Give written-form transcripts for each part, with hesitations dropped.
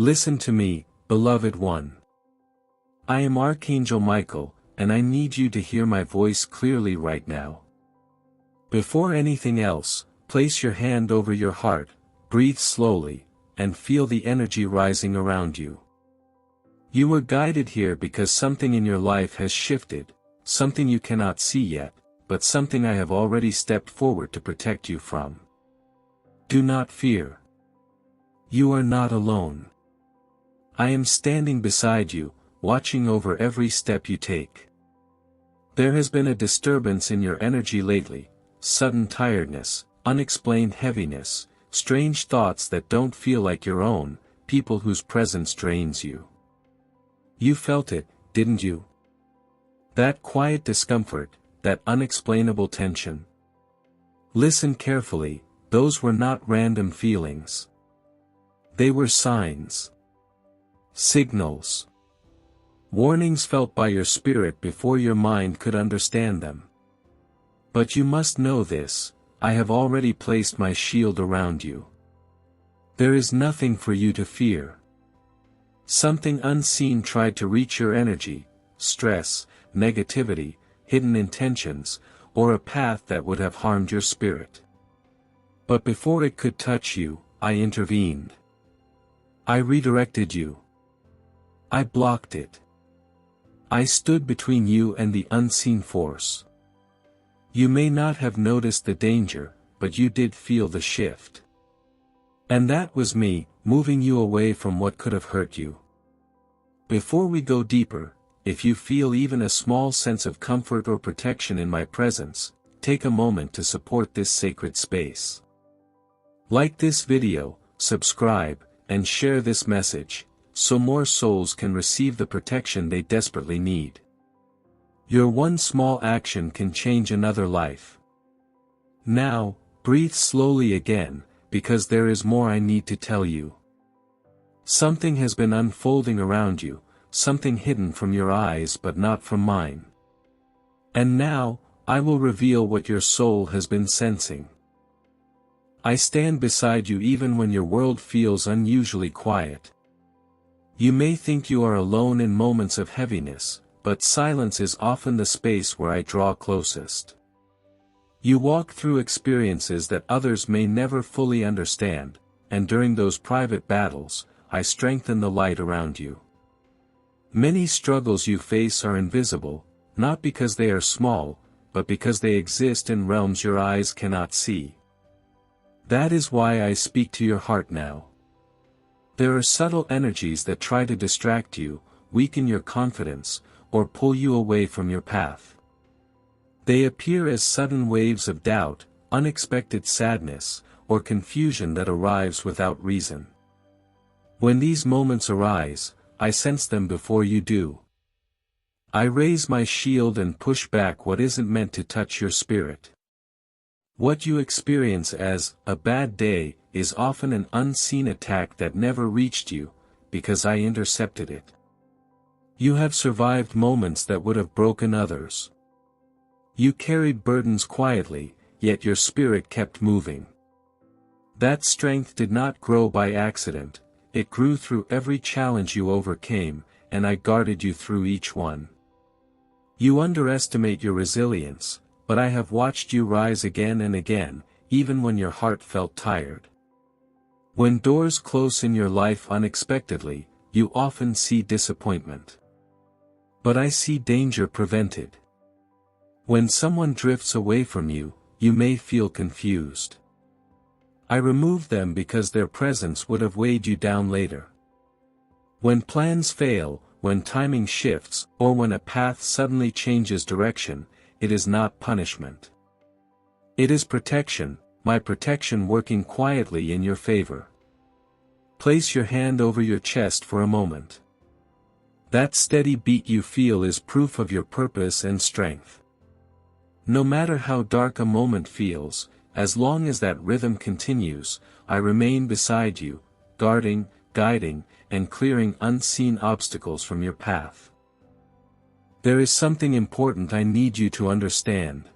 Listen to me, beloved one. I am Archangel Michael, and I need you to hear my voice clearly right now. Before anything else, place your hand over your heart, breathe slowly, and feel the energy rising around you. You were guided here because something in your life has shifted, something you cannot see yet, but something I have already stepped forward to protect you from. Do not fear. You are not alone. I am standing beside you, watching over every step you take. There has been a disturbance in your energy lately, sudden tiredness, unexplained heaviness, strange thoughts that don't feel like your own, people whose presence drains you. You felt it, didn't you? That quiet discomfort, that unexplainable tension. Listen carefully, those were not random feelings. They were signs. Signals. Warnings felt by your spirit before your mind could understand them. But you must know this, I have already placed my shield around you. There is nothing for you to fear. Something unseen tried to reach your energy, stress, negativity, hidden intentions, or a path that would have harmed your spirit. But before it could touch you, I intervened. I redirected you. I blocked it. I stood between you and the unseen force. You may not have noticed the danger, but you did feel the shift. And that was me, moving you away from what could have hurt you. Before we go deeper, if you feel even a small sense of comfort or protection in my presence, take a moment to support this sacred space. Like this video, subscribe, and share this message, so more souls can receive the protection they desperately need. Your one small action can change another life. Now, breathe slowly again, because there is more I need to tell you. Something has been unfolding around you, something hidden from your eyes but not from mine. And now, I will reveal what your soul has been sensing. I stand beside you even when your world feels unusually quiet. You may think you are alone in moments of heaviness, but silence is often the space where I draw closest. You walk through experiences that others may never fully understand, and during those private battles, I strengthen the light around you. Many struggles you face are invisible, not because they are small, but because they exist in realms your eyes cannot see. That is why I speak to your heart now. There are subtle energies that try to distract you, weaken your confidence, or pull you away from your path. They appear as sudden waves of doubt, unexpected sadness, or confusion that arrives without reason. When these moments arise, I sense them before you do. I raise my shield and push back what isn't meant to touch your spirit. What you experience as a bad day is often an unseen attack that never reached you, because I intercepted it. You have survived moments that would have broken others. You carried burdens quietly, yet your spirit kept moving. That strength did not grow by accident, it grew through every challenge you overcame, and I guarded you through each one. You underestimate your resilience, but I have watched you rise again and again, even when your heart felt tired. When doors close in your life unexpectedly, you often see disappointment. But I see danger prevented. When someone drifts away from you, you may feel confused. I remove them because their presence would have weighed you down later. When plans fail, when timing shifts, or when a path suddenly changes direction, it is not punishment. It is protection, my protection working quietly in your favor. Place your hand over your chest for a moment. That steady beat you feel is proof of your purpose and strength. No matter how dark a moment feels, as long as that rhythm continues, I remain beside you, guarding, guiding, and clearing unseen obstacles from your path. There is something important I need you to understand.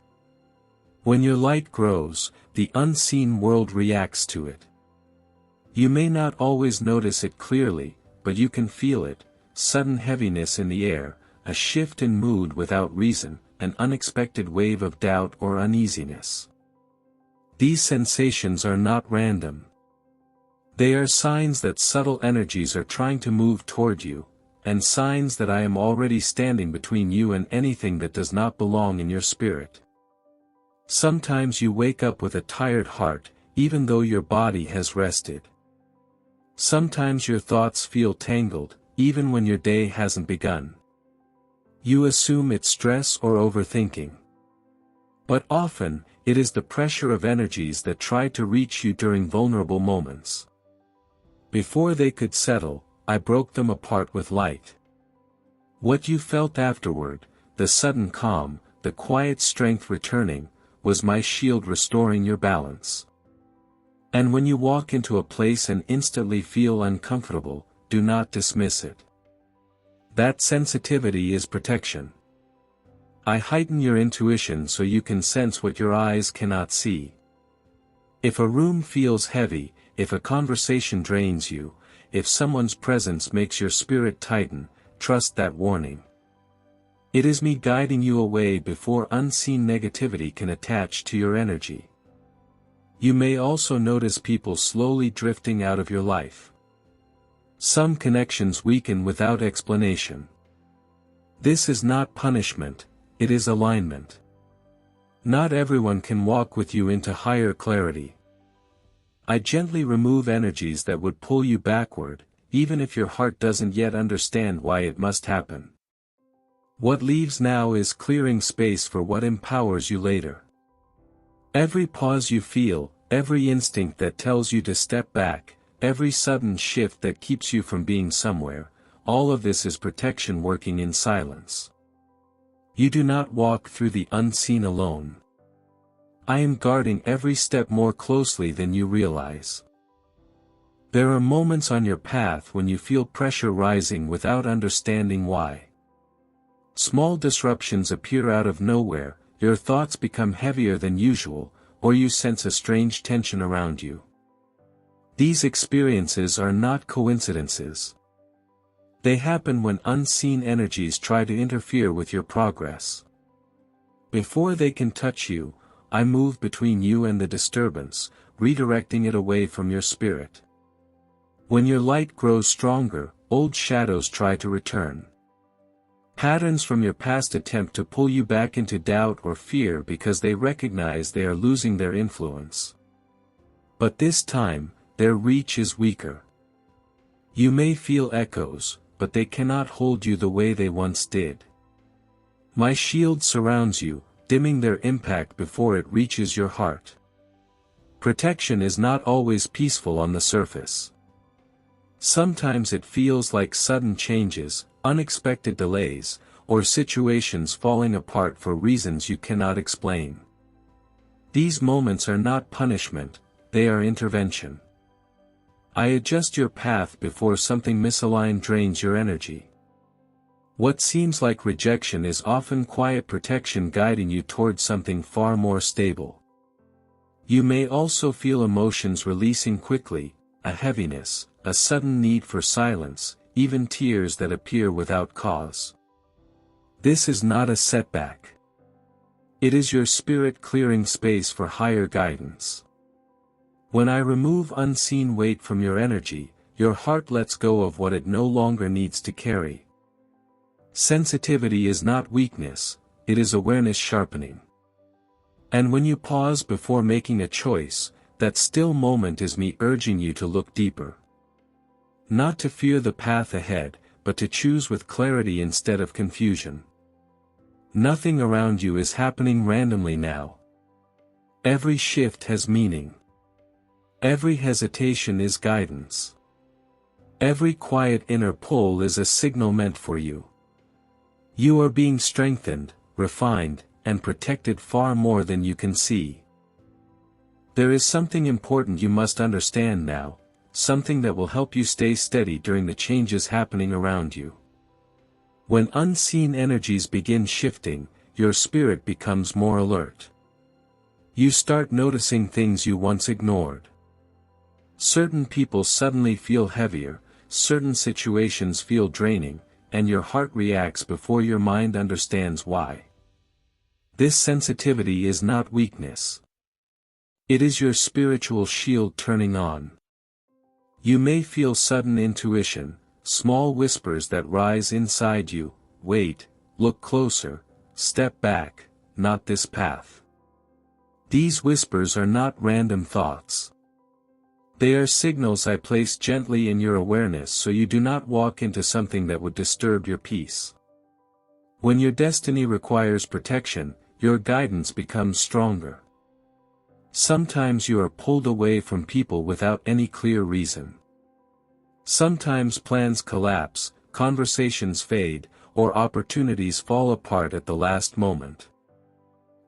When your light grows, the unseen world reacts to it. You may not always notice it clearly, but you can feel it: sudden heaviness in the air, a shift in mood without reason, an unexpected wave of doubt or uneasiness. These sensations are not random. They are signs that subtle energies are trying to move toward you, and signs that I am already standing between you and anything that does not belong in your spirit. Sometimes you wake up with a tired heart, even though your body has rested. Sometimes your thoughts feel tangled, even when your day hasn't begun. You assume it's stress or overthinking. But often, it is the pressure of energies that try to reach you during vulnerable moments. Before they could settle, I broke them apart with light. What you felt afterward, the sudden calm, the quiet strength returning, was my shield restoring your balance. And when you walk into a place and instantly feel uncomfortable, do not dismiss it. That sensitivity is protection. I heighten your intuition so you can sense what your eyes cannot see. If a room feels heavy, if a conversation drains you, if someone's presence makes your spirit tighten, trust that warning. It is me guiding you away before unseen negativity can attach to your energy. You may also notice people slowly drifting out of your life. Some connections weaken without explanation. This is not punishment, it is alignment. Not everyone can walk with you into higher clarity. I gently remove energies that would pull you backward, even if your heart doesn't yet understand why it must happen. What leaves now is clearing space for what empowers you later. Every pause you feel, every instinct that tells you to step back, every sudden shift that keeps you from being somewhere, all of this is protection working in silence. You do not walk through the unseen alone. I am guarding every step more closely than you realize. There are moments on your path when you feel pressure rising without understanding why. Small disruptions appear out of nowhere, your thoughts become heavier than usual, or you sense a strange tension around you. These experiences are not coincidences. They happen when unseen energies try to interfere with your progress. Before they can touch you, I move between you and the disturbance, redirecting it away from your spirit. When your light grows stronger, old shadows try to return. Patterns from your past attempt to pull you back into doubt or fear because they recognize they are losing their influence. But this time, their reach is weaker. You may feel echoes, but they cannot hold you the way they once did. My shield surrounds you, dimming their impact before it reaches your heart. Protection is not always peaceful on the surface. Sometimes it feels like sudden changes, unexpected delays, or situations falling apart for reasons you cannot explain. These moments are not punishment, they are intervention. I adjust your path before something misaligned drains your energy. What seems like rejection is often quiet protection guiding you towards something far more stable. You may also feel emotions releasing quickly, a heaviness, a sudden need for silence, even tears that appear without cause. This is not a setback. It is your spirit clearing space for higher guidance. When I remove unseen weight from your energy, your heart lets go of what it no longer needs to carry. Sensitivity is not weakness, it is awareness sharpening. And when you pause before making a choice, that still moment is me urging you to look deeper. Not to fear the path ahead, but to choose with clarity instead of confusion. Nothing around you is happening randomly now. Every shift has meaning. Every hesitation is guidance. Every quiet inner pull is a signal meant for you. You are being strengthened, refined, and protected far more than you can see. There is something important you must understand now, something that will help you stay steady during the changes happening around you. When unseen energies begin shifting, your spirit becomes more alert. You start noticing things you once ignored. Certain people suddenly feel heavier, certain situations feel draining, and your heart reacts before your mind understands why. This sensitivity is not weakness. It is your spiritual shield turning on. You may feel sudden intuition, small whispers that rise inside you: wait, look closer, step back, not this path. These whispers are not random thoughts. They are signals I place gently in your awareness so you do not walk into something that would disturb your peace. When your destiny requires protection, your guidance becomes stronger. Sometimes you are pulled away from people without any clear reason. Sometimes plans collapse, conversations fade, or opportunities fall apart at the last moment.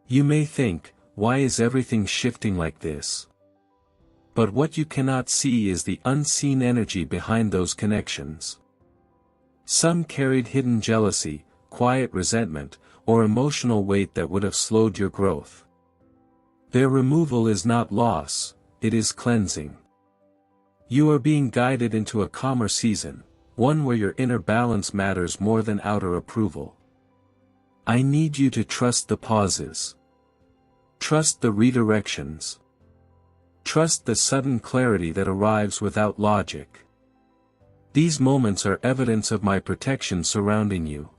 You may think, why is everything shifting like this? But what you cannot see is the unseen energy behind those connections. Some carried hidden jealousy, quiet resentment, or emotional weight that would have slowed your growth. Their removal is not loss, it is cleansing. You are being guided into a calmer season, one where your inner balance matters more than outer approval. I need you to trust the pauses. Trust the redirections. Trust the sudden clarity that arrives without logic. These moments are evidence of my protection surrounding you.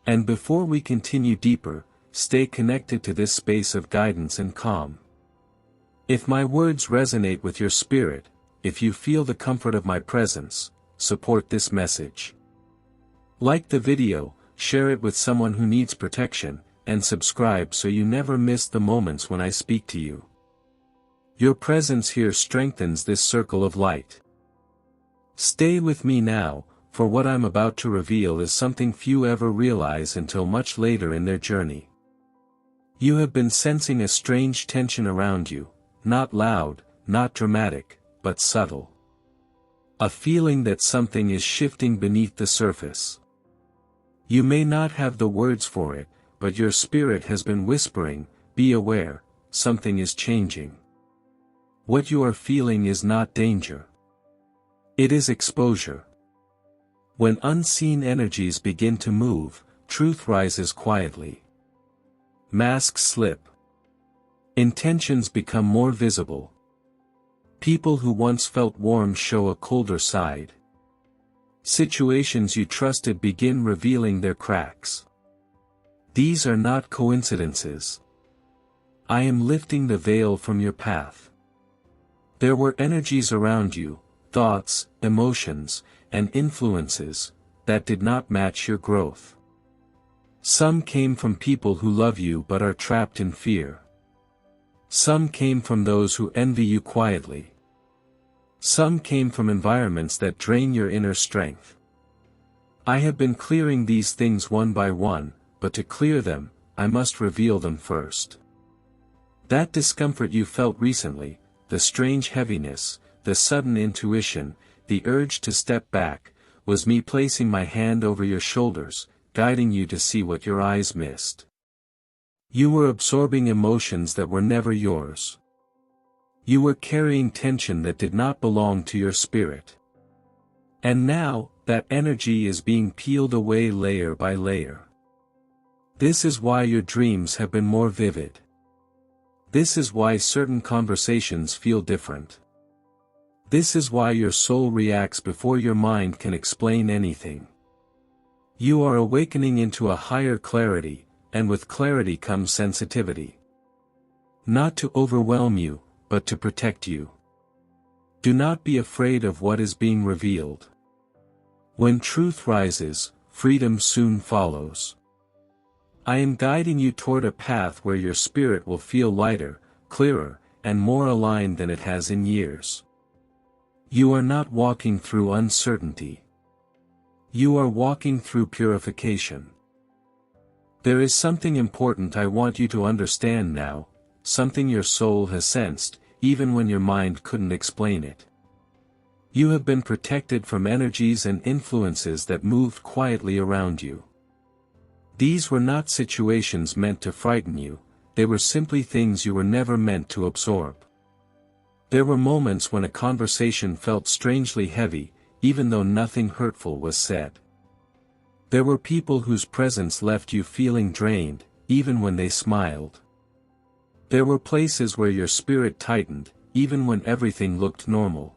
And before we continue deeper, stay connected to this space of guidance and calm. If my words resonate with your spirit, if you feel the comfort of my presence, support this message. Like the video, share it with someone who needs protection, and subscribe so you never miss the moments when I speak to you. Your presence here strengthens this circle of light. Stay with me now, for what I'm about to reveal is something few ever realize until much later in their journey. You have been sensing a strange tension around you, not loud, not dramatic, but subtle. A feeling that something is shifting beneath the surface. You may not have the words for it, but your spirit has been whispering, be aware, something is changing. What you are feeling is not danger. It is exposure. When unseen energies begin to move, truth rises quietly. Masks slip. Intentions become more visible. People who once felt warm show a colder side. Situations you trusted begin revealing their cracks. These are not coincidences. I am lifting the veil from your path. There were energies around you, thoughts, emotions, and influences, that did not match your growth. Some came from people who love you but are trapped in fear. Some came from those who envy you quietly. Some came from environments that drain your inner strength. I have been clearing these things one by one, but to clear them, I must reveal them first. That discomfort you felt recently, the strange heaviness, the sudden intuition, the urge to step back, was me placing my hand over your shoulders, guiding you to see what your eyes missed. You were absorbing emotions that were never yours. You were carrying tension that did not belong to your spirit. And now, that energy is being peeled away layer by layer. This is why your dreams have been more vivid. This is why certain conversations feel different. This is why your soul reacts before your mind can explain anything. You are awakening into a higher clarity, and with clarity comes sensitivity. Not to overwhelm you, but to protect you. Do not be afraid of what is being revealed. When truth rises, freedom soon follows. I am guiding you toward a path where your spirit will feel lighter, clearer, and more aligned than it has in years. You are not walking through uncertainty. You are walking through purification. There is something important I want you to understand now, something your soul has sensed, even when your mind couldn't explain it. You have been protected from energies and influences that moved quietly around you. These were not situations meant to frighten you, they were simply things you were never meant to absorb. There were moments when a conversation felt strangely heavy, even though nothing hurtful was said. There were people whose presence left you feeling drained, even when they smiled. There were places where your spirit tightened, even when everything looked normal.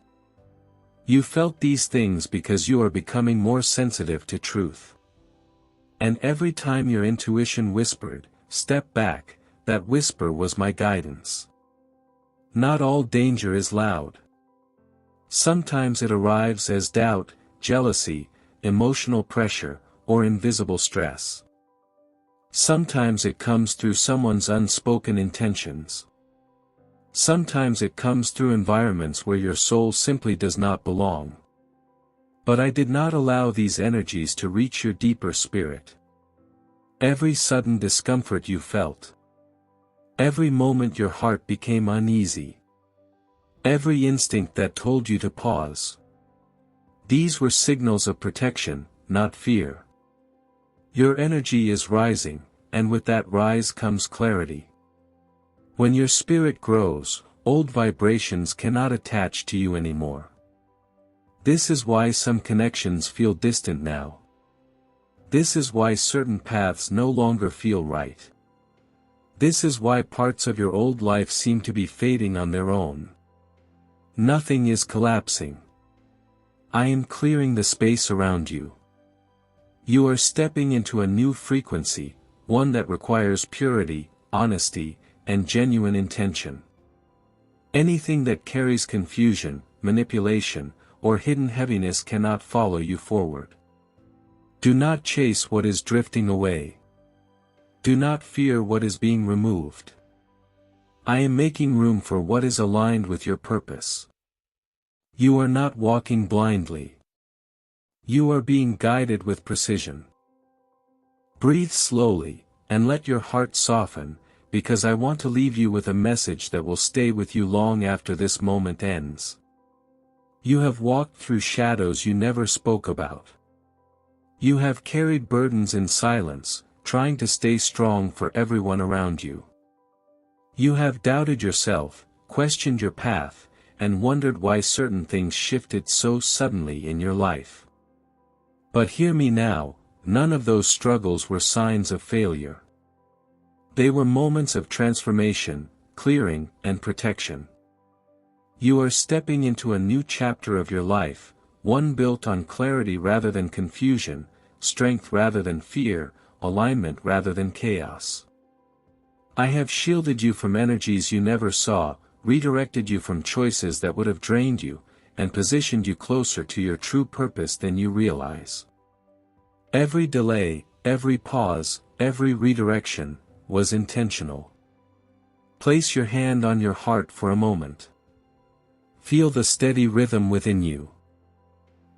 You felt these things because you are becoming more sensitive to truth. And every time your intuition whispered, "Step back," that whisper was my guidance. Not all danger is loud. Sometimes it arrives as doubt, jealousy, emotional pressure, or invisible stress. Sometimes it comes through someone's unspoken intentions. Sometimes it comes through environments where your soul simply does not belong. But I did not allow these energies to reach your deeper spirit. Every sudden discomfort you felt. Every moment your heart became uneasy. Every instinct that told you to pause. These were signals of protection, not fear. Your energy is rising, and with that rise comes clarity. When your spirit grows, old vibrations cannot attach to you anymore. This is why some connections feel distant now. This is why certain paths no longer feel right. This is why parts of your old life seem to be fading on their own. Nothing is collapsing. I am clearing the space around you. You are stepping into a new frequency, one that requires purity, honesty, and genuine intention. Anything that carries confusion, manipulation, or hidden heaviness cannot follow you forward. Do not chase what is drifting away. Do not fear what is being removed. I am making room for what is aligned with your purpose. You are not walking blindly. You are being guided with precision. Breathe slowly, and let your heart soften, because I want to leave you with a message that will stay with you long after this moment ends. You have walked through shadows you never spoke about. You have carried burdens in silence, trying to stay strong for everyone around you. You have doubted yourself, questioned your path, and wondered why certain things shifted so suddenly in your life. But hear me now, none of those struggles were signs of failure. They were moments of transformation, clearing, and protection. You are stepping into a new chapter of your life, one built on clarity rather than confusion, strength rather than fear, alignment rather than chaos. I have shielded you from energies you never saw, redirected you from choices that would have drained you, and positioned you closer to your true purpose than you realize. Every delay, every pause, every redirection, was intentional. Place your hand on your heart for a moment. Feel the steady rhythm within you.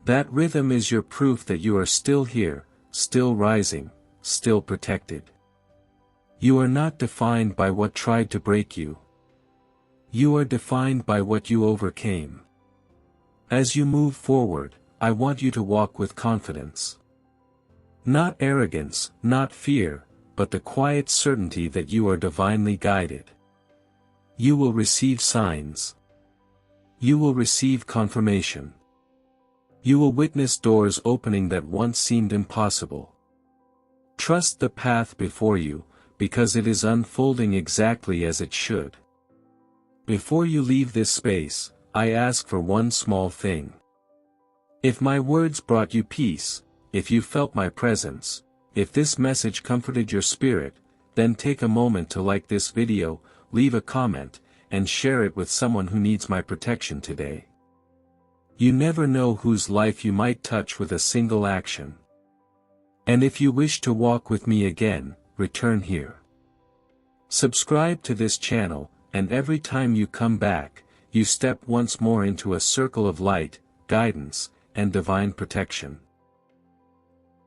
That rhythm is your proof that you are still here, still rising, still protected. You are not defined by what tried to break you. You are defined by what you overcame. As you move forward, I want you to walk with confidence. Not arrogance, not fear, but the quiet certainty that you are divinely guided. You will receive signs. You will receive confirmation. You will witness doors opening that once seemed impossible. Trust the path before you, because it is unfolding exactly as it should. Before you leave this space, I ask for one small thing. If my words brought you peace, if you felt my presence, if this message comforted your spirit, then take a moment to like this video, leave a comment, and share it with someone who needs my protection today. You never know whose life you might touch with a single action. And if you wish to walk with me again, return here. Subscribe to this channel, and every time you come back, you step once more into a circle of light, guidance, and divine protection.